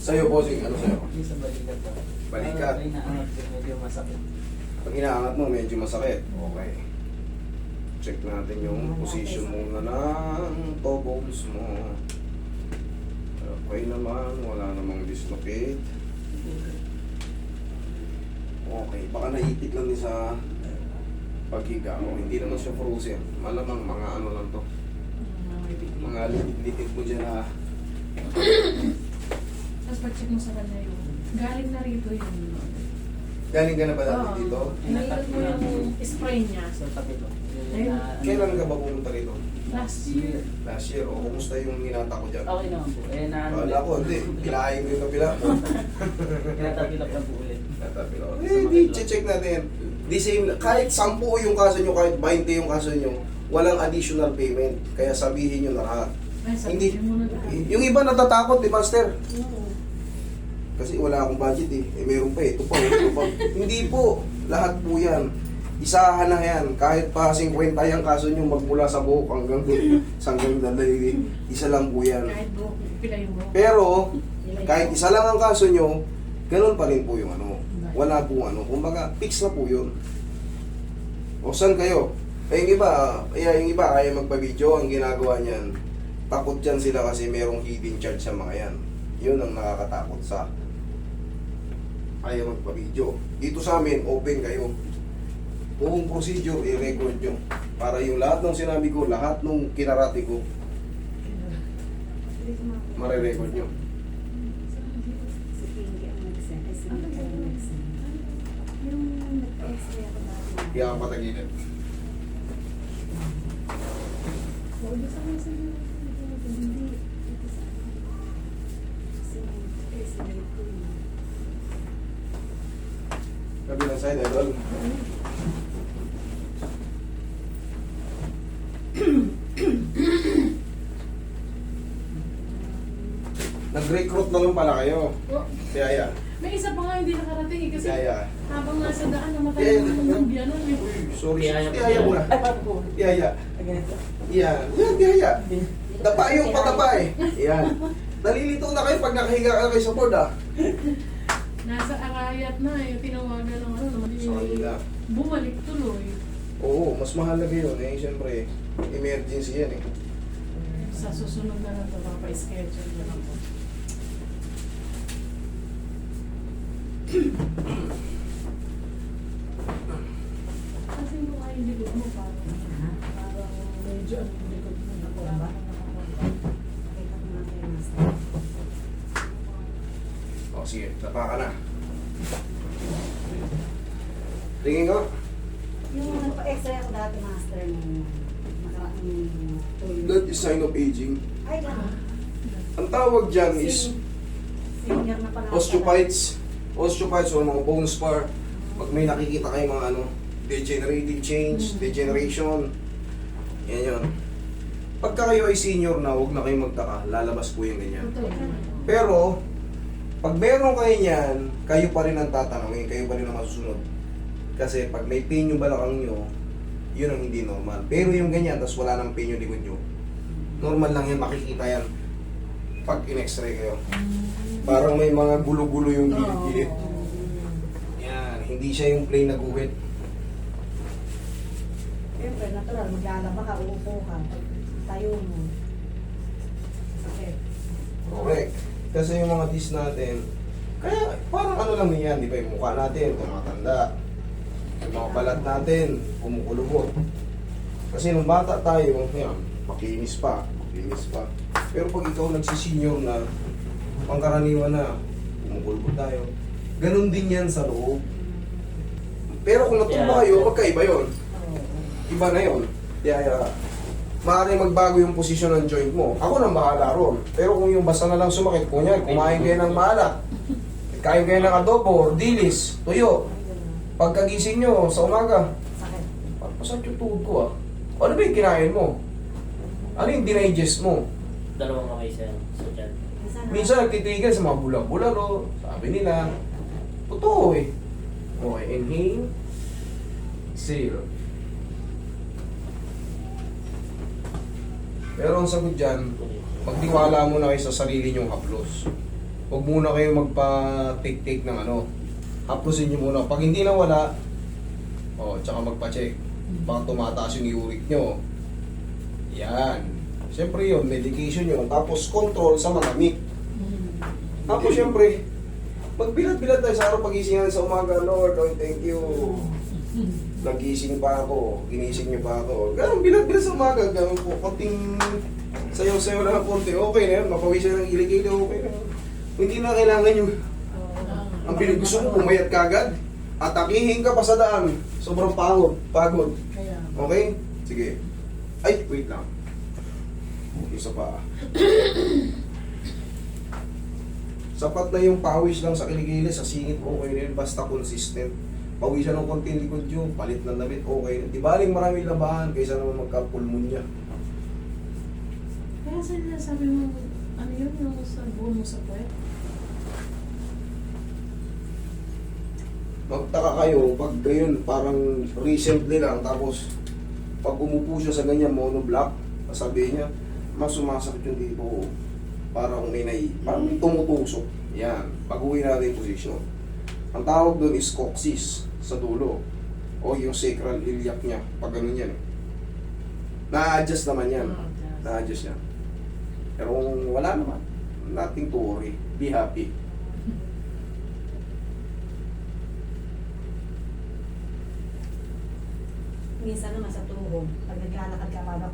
Sa'yo, bossing, ano sa'yo? Yung sa balikat ba? Balikat. Ay, naangat ko, medyo masakit. Pag inaangat mo, medyo masakit. Okay. Check natin yung position muna ng toe bones mo. Okay naman, wala namang dislocate. Okay, baka naipit lang din sa paghiga. O, hindi naman siya frozen. Malamang mga ano lang to. Mga litid mo dyan na Tapos pag-check mo sa kanya yung galing na rito yung galing ka na ba dati dito? Inailot mo yung spray niya. Sa tabi ko. Ayun. Kailan ka ba pumunta rito? Last year. Last year. O, kumusta yung hinata ko dyan? Okay naman po. Eh, Wala ko, hindi. Pilahin ko yung kabila ko. Kinatapilap lang po ulit. Tatapilo. Hindi, check natin. The same, kahit 10 yung kaso nyo, kahit 20 yung kaso nyo, walang additional payment. Kaya sabihin nyo na lahat. Ay, Hindi. sabihin mo na lahat. Yung iba natatakot, di ba, Master? Oo. Kasi wala akong budget eh. Eh, meron pa eh. Ito pa, ito pa. Hindi po. Lahat po yan. Isahan na yan. Kahit pa 50 yung kaso nyo, magmula sa buhok hanggang doon, hanggang dalawin. Isa lang po yan. Kahit buhok, pilayin mo. Pero, kahit isa lang ang kaso nyo, ganun pa rin po yung ano. Wala po ano. Kumbaga, fix na po yun. O saan kayo? Eh, yung iba kaya magpa-video, ang ginagawa niyan, takot dyan sila kasi merong hidden charge sa mga yan. Yun ang nakakatakot sa kaya magpa-video. Dito sa amin, open kayo. Buong procedure, i-record nyo. Para yung lahat ng sinabi ko, lahat ng kinarati ko, mare-record nyo. Kaya ang patagilid. Kabilang side, idol. Nag-recruit na lang pala kayo. Oh, Tiyaya. may isa pa nga hindi nakarating eh, kasi Tiyaya. habang nasa daan namatay Tiyaya. yung biyanan eh. Uy, sorry. Tiyaya. Tiyaya muna. Ay, paano po? Tiyaya. Ganito. Yan. Yan, tiyaya. Dapa yung patapa eh. Yan. Nalilito na kayo pag nakahiga ka kayo sa board ah. Nasa arayat na eh, tinawagan ng ano naman Sa kanila. bumalik tuloy. Oo, mas mahalaga yun eh. Siyempre, emergency yan eh. Sa susunod na lang ito, pa-schedule na lang po. Kasi mo kayo yung likod mo, parang medyo ano yung likod mo, nakomba. O sige, tapa ka na. Tingin ko. Yung nagpa-extra ako dati, master, nung nakaraang 2 That is sign of aging. Ay, gano'n. Ang tawag dyan is Senior na pala. osteophytes. Osteophytes o mga bone spar. Pag may nakikita kayo mga ano, degenerative change, degeneration. Yan yun. Pagka kayo ay senior na, huwag na kayong magtaka. Lalabas po yung ganyan. Totoo. Pero, pag meron kayo niyan, kayo pa rin ang tatanungin, kayo pa rin ang masusunod. Kasi pag may pain yung balakang nyo, yun ang hindi normal. Pero yung ganyan, tapos wala nang pain yung likod nyo, normal lang yan, makikita yan pag in-x-ray kayo. Parang may mga gulo-gulo yung gilid-gilid. Yan, hindi siya yung plain na guhit. Siyempre, natural, maglalaba ka, uupo ka, pag tayo mo. Sakit. Correct. Kasi yung mga teeth natin, kaya parang ano lang yan, di ba? Yung mukha natin, tumatanda. Yung mga balat natin, kumukulubot. Kasi nung bata tayo, yan, makinis pa. Pero pag ikaw nagsisenior na, pangkaraniwan na, kumukulubot tayo. Ganon din yan sa loob. Pero kung natumba kayo, magkaiba yun. Iba na yun. Kaya, maaaring magbago yung posisyon ng joint mo. Ako nang bahala ron. Pero kung yung basta na lang sumakit, kunyari, kumain kayo ng maalat, kain kayo ng adobo, or dilis, tuyo. Pagkagising nyo sa umaga, Sakit. pasat yung tuhod ko ah. Ano ba yung kinain mo? Ano yung dinigest mo? Dalawang kamay sa dyan. Minsan nagtitigan sa mga bulag-bularo, sabi nila, totoo eh. Okay, inhale, exhale. Pero ang sagot dyan, magtiwala mo na kayo sa sarili nyong haplos. Huwag muna kayo magpa-take ng ano. Hapusin nyo muna. Pag hindi nawala, tsaka magpa-check. Baka tumataas yung uric nyo. Yan. Siyempre yun, medication yun. Tapos control sa malamig. Tapos siyempre, magbilat-bilat tayo sa araw pagising sa umaga. Lord, thank you. Nagising pa ako. Ginising niyo pa ako. Ganun, bilat-bilat sa umaga. Ganun po. Konting sayo-sayo na ng konti. Okay na yun. Mapawisan ng ilig-ilig. Okay na yun. Hindi na kailangan yung ang pinigusto mo, pumayat ka agad. Atakihin ka pa sa daan. Sobrang pagod. Kaya, Okay? Sige. Ay, wait lang. Isa pa. Sapat na yung pawis lang sa kilikili, sa singit, okay na yun. Basta consistent. Pawisan ng konti likod nyo, palit ng damit, okay na. Di baling maraming labahan kaysa naman magka-pulmonya. kaya sila sabi mo, ano yun, yung sa buo mo sa puwet? Magtaka kayo, pag gayon, parang recently lang, tapos pag umupo siya sa ganyan, monoblock, sabihin niya, mas sumasakit yung dito ko. Parang parang may tumutusok. Yan, pag-uwi natin yung posisyon. Ang tawag doon is coccyx sa dulo. O yung sacral iliac niya, pag ganun yan. Na-adjust naman yan. Na-adjust yan. Pero kung wala naman, nothing to worry. Be happy. Minsan naman sa tuhod, pag naglalakad ka parang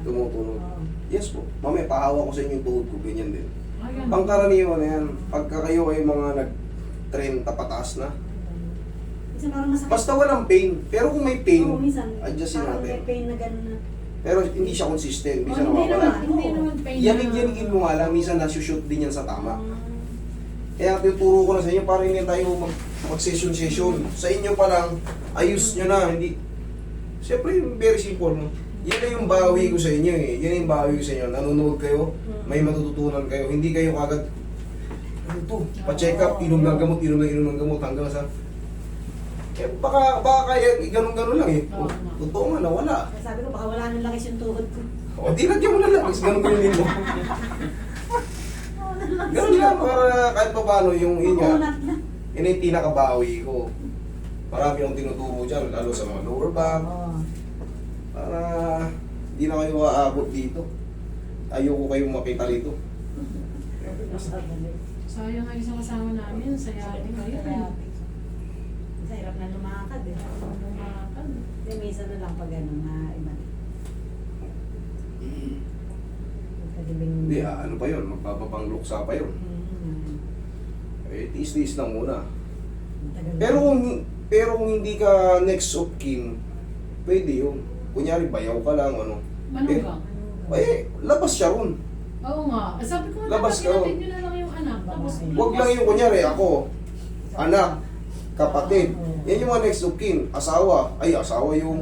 Tumutunog. Oo. Yes po. Mamaya, pahawa ko sa inyo yung tuhod ko. Ganyan din. Ayan. Pangkaraniwan na yan. Pagka kayo ay mga nag-30 pataas na. Minsan parang masakit. Basta walang pain. Pero kung may pain, Oo, minsan, adjustin parang natin. may pain na gano'n na. Pero hindi siya consistent. Minsan Hindi nawawala. naman, hindi naman pain na. Yanig-yanigin mo nga lang. Minsan nasushoot din yan sa tama. Kaya tinuturo ko na sa inyo para hindi tayo mag-session-session. Sa inyo pa lang, ayos nyo na. Hindi. Siyempre, very simple. No? Yan na yung bawi ko sa inyo eh. Yan yung bawi ko sa inyo. Nanonood kayo, may matututunan kayo. Hindi kayo kagad, ano to? Pa-check up, inom ng gamot, inom ng gamot hanggang sa... Eh, baka kaya, ganun-ganun lang eh. Oo. Totoo nga, nawala. Kaya sabi ko, baka wala nang lakis yung tuhod ko. O, di lagyan mo na lang. Ganun-ganun mo. Ganun lang, para kahit pa paano yung inga. Makunat na. Yun yung pinakabawi ko. Marami akong tinuturo dyan, lalo sa mga lower back. Oo. Para hindi na kayo aabot dito. Ayoko kayong makita rito. Sayang nga isang kasama namin, sayang ngayon. Sa hirap na lumakad eh. Lumakad. Kaya minsan na lang pag gano'n na iba. Hindi, ano pa yun? Magpapapangluksa pa yun. Eh, tiis-tiis lang muna. Pero kung hindi ka next of kin, pwede yun. Kunyari, bayaw ka lang, ano. Manugang. Labas siya ron. Oo nga. Sabi ko, Labas ka. natin nyo na lang yung anak. Tapos, Huwag lang yung kunyari, ako, anak, kapatid. Yan yung mga next of kin. Asawa. Ay, asawa yung...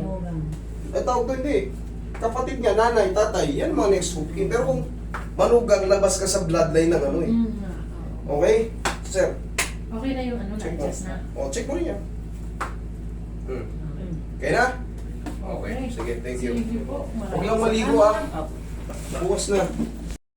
tawag doon hindi. Kapatid niya, nanay, tatay, yan mga next of kin. Pero kung manugang, labas ka sa bloodline ng ano eh. Okay? Sir, Okay na yung ano, check mo. na-adjust na. O, check mo rin yan. Okay na? Okay. Sige, thank you. Sige po. Huwag lang maligo ah. Bukas na.